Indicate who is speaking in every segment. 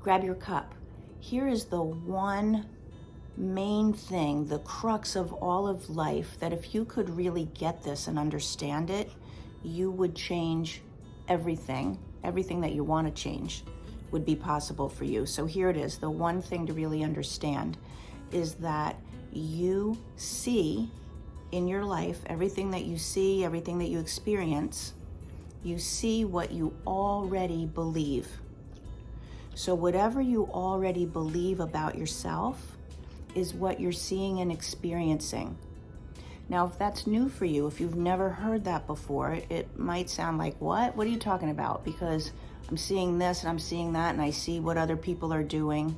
Speaker 1: grab your cup. Here is the one main thing, the crux of all of life, that if you could really get this and understand it, you would change everything. Everything that you want to change would be possible for you. So here it is. The one thing to really understand is that you see in your life, everything that you see, everything that you experience, you see what you already believe. So whatever you already believe about yourself is what you're seeing and experiencing. Now, if that's new for you, if you've never heard that before, it might sound like, what? What are you talking about? Because I'm seeing this and I'm seeing that and I see what other people are doing.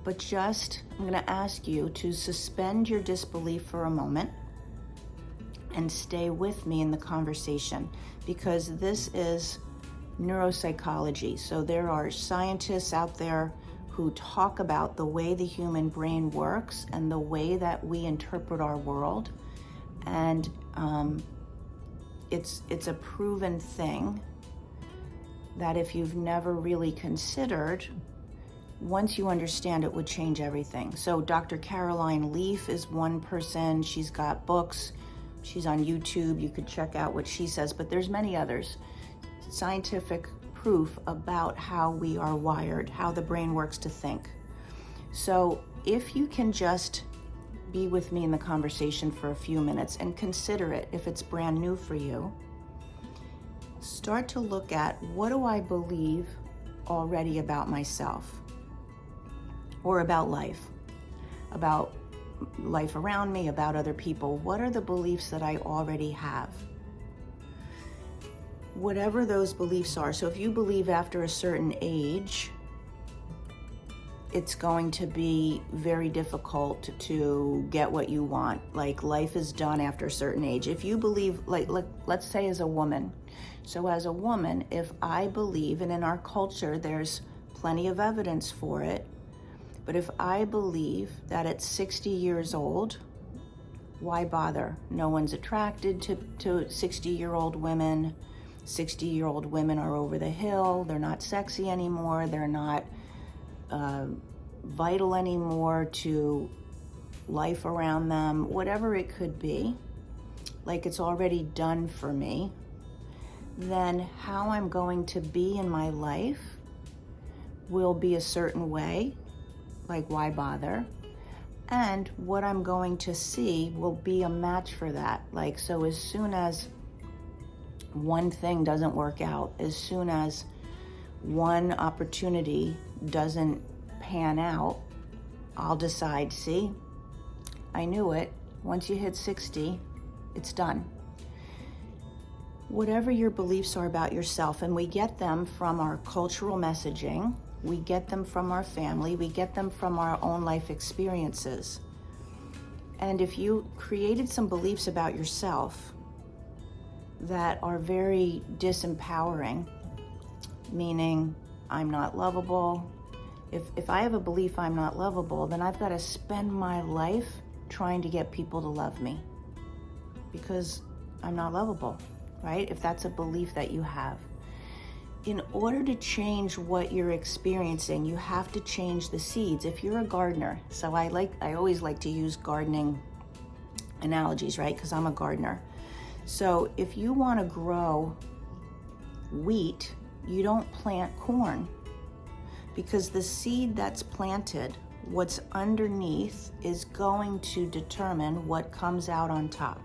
Speaker 1: But I'm going to ask you to suspend your disbelief for a moment and stay with me in the conversation, because this is neuropsychology. So there are scientists out there who talk about the way the human brain works and the way that we interpret our world. And it's a proven thing that if you've never really considered, once you understand it would change everything. So Dr. Caroline Leaf is one person. She's got books. She's on YouTube. You could check out what she says, but there's many others. Scientific proof about how we are wired, how the brain works to think. So if you can just be with me in the conversation for a few minutes and consider it, if it's brand new for you, start to look at, what do I believe already about myself or about life around me, about other people? What are the beliefs that I already have? Whatever those beliefs are. So if you believe after a certain age, it's going to be very difficult to get what you want. Like, life is done after a certain age. If you believe, like let's say as a woman. So as a woman, if I believe, and in our culture, there's plenty of evidence for it, but if I believe that at 60 years old, why bother? No one's attracted to 60-year-old women. 60-year-old women are over the hill. They're not sexy anymore. They're not vital anymore to life around them. Whatever it could be, like it's already done for me, then how I'm going to be in my life will be a certain way. Like, why bother? And what I'm going to see will be a match for that. Like, so as soon as one thing doesn't work out, as soon as one opportunity doesn't pan out, I'll decide, see, I knew it. Once you hit 60, it's done. Whatever your beliefs are about yourself, and we get them from our cultural messaging, we get them from our family, we get them from our own life experiences. And if you created some beliefs about yourself that are very disempowering, meaning I'm not lovable. If I have a belief I'm not lovable, then I've got to spend my life trying to get people to love me because I'm not lovable, right? If that's a belief that you have. In order to change what you're experiencing, you have to change the seeds. If you're a gardener, so I always like to use gardening analogies, right? Because I'm a gardener. So if you want to grow wheat, you don't plant corn, because the seed that's planted, what's underneath, is going to determine what comes out on top.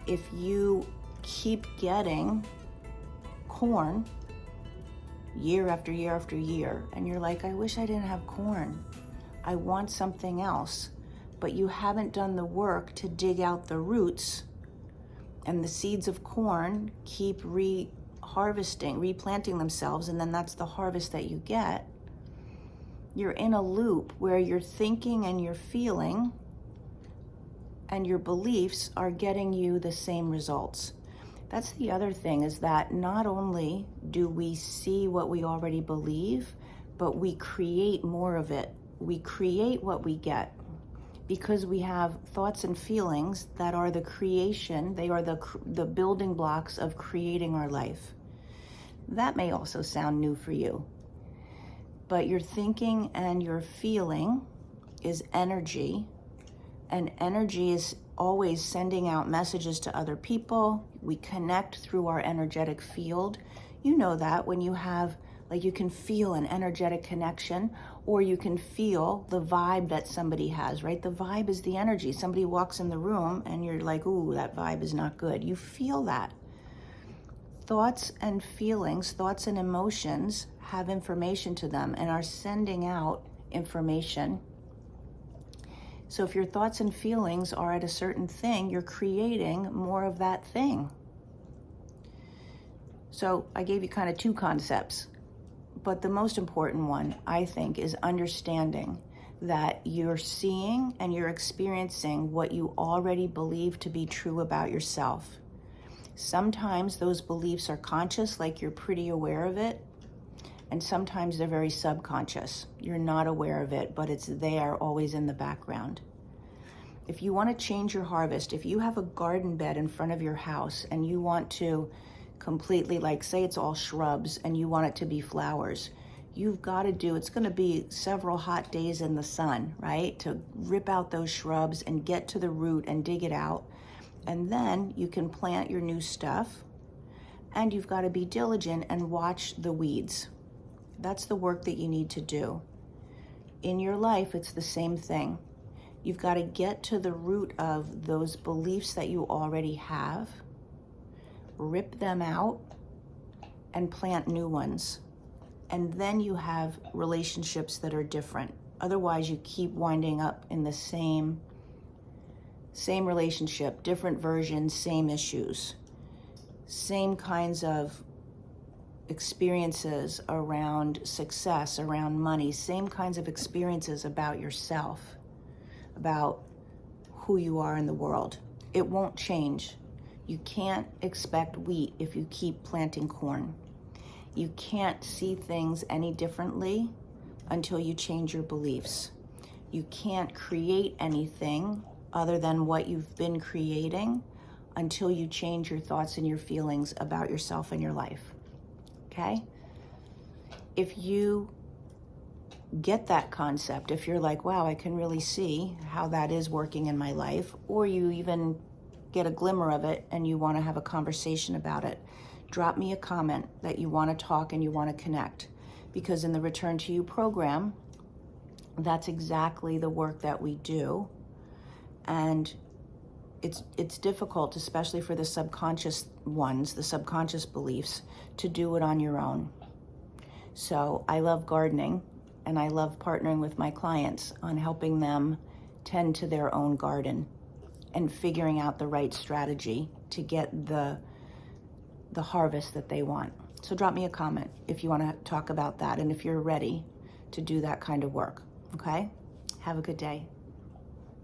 Speaker 1: If you keep getting corn year after year after year, and you're like, I wish I didn't have corn, I want something else, but you haven't done the work to dig out the roots, and the seeds of corn keep replanting themselves, and then that's the harvest that you get, you're in a loop where your thinking and your feeling and your beliefs are getting you the same results. That's the other thing, is that not only do we see what we already believe, but we create more of it. We create what we get, because we have thoughts and feelings that are the creation, they are the building blocks of creating our life. That may also sound new for you. But your thinking and your feeling is energy, and energy is always sending out messages to other people. We connect through our energetic field. You know that when you have, like, you can feel an energetic connection, or you can feel the vibe that somebody has, right? The vibe is the energy. Somebody walks in the room and you're like, ooh, that vibe is not good. You feel that. Thoughts and feelings, thoughts and emotions have information to them and are sending out information. So if your thoughts and feelings are at a certain thing, you're creating more of that thing. So I gave you kind of two concepts, but the most important one, I think, is understanding that you're seeing and you're experiencing what you already believe to be true about yourself. Sometimes those beliefs are conscious, like you're pretty aware of it, and sometimes they're very subconscious. You're not aware of it, but it's there, always in the background. If you want to change your harvest, if you have a garden bed in front of your house and you want to completely, like, say it's all shrubs and you want it to be flowers, you've got to do, it's going to be several hot days in the sun, right? To rip out those shrubs and get to the root and dig it out. And then you can plant your new stuff, and you've got to be diligent and watch the weeds. That's the work that you need to do. In your life, it's the same thing. You've got to get to the root of those beliefs that you already have, rip them out, and plant new ones. And then you have relationships that are different. Otherwise, you keep winding up in the same relationship, different versions, same issues, same kinds of experiences around success, around money, same kinds of experiences about yourself, about who you are in the world. It won't change. You can't expect wheat if you keep planting corn. You can't see things any differently until you change your beliefs. You can't create anything other than what you've been creating until you change your thoughts and your feelings about yourself and your life. Okay? If you get that concept, if you're like, wow, I can really see how that is working in my life, or you even get a glimmer of it and you want to have a conversation about it, drop me a comment that you want to talk and you want to connect. Because in the Return to You program, that's exactly the work that we do. And it's difficult, especially for the subconscious ones, the subconscious beliefs, to do it on your own. So I love gardening, and I love partnering with my clients on helping them tend to their own garden and figuring out the right strategy to get the harvest that they want. So drop me a comment if you want to talk about that and if you're ready to do that kind of work. Okay? Have a good day.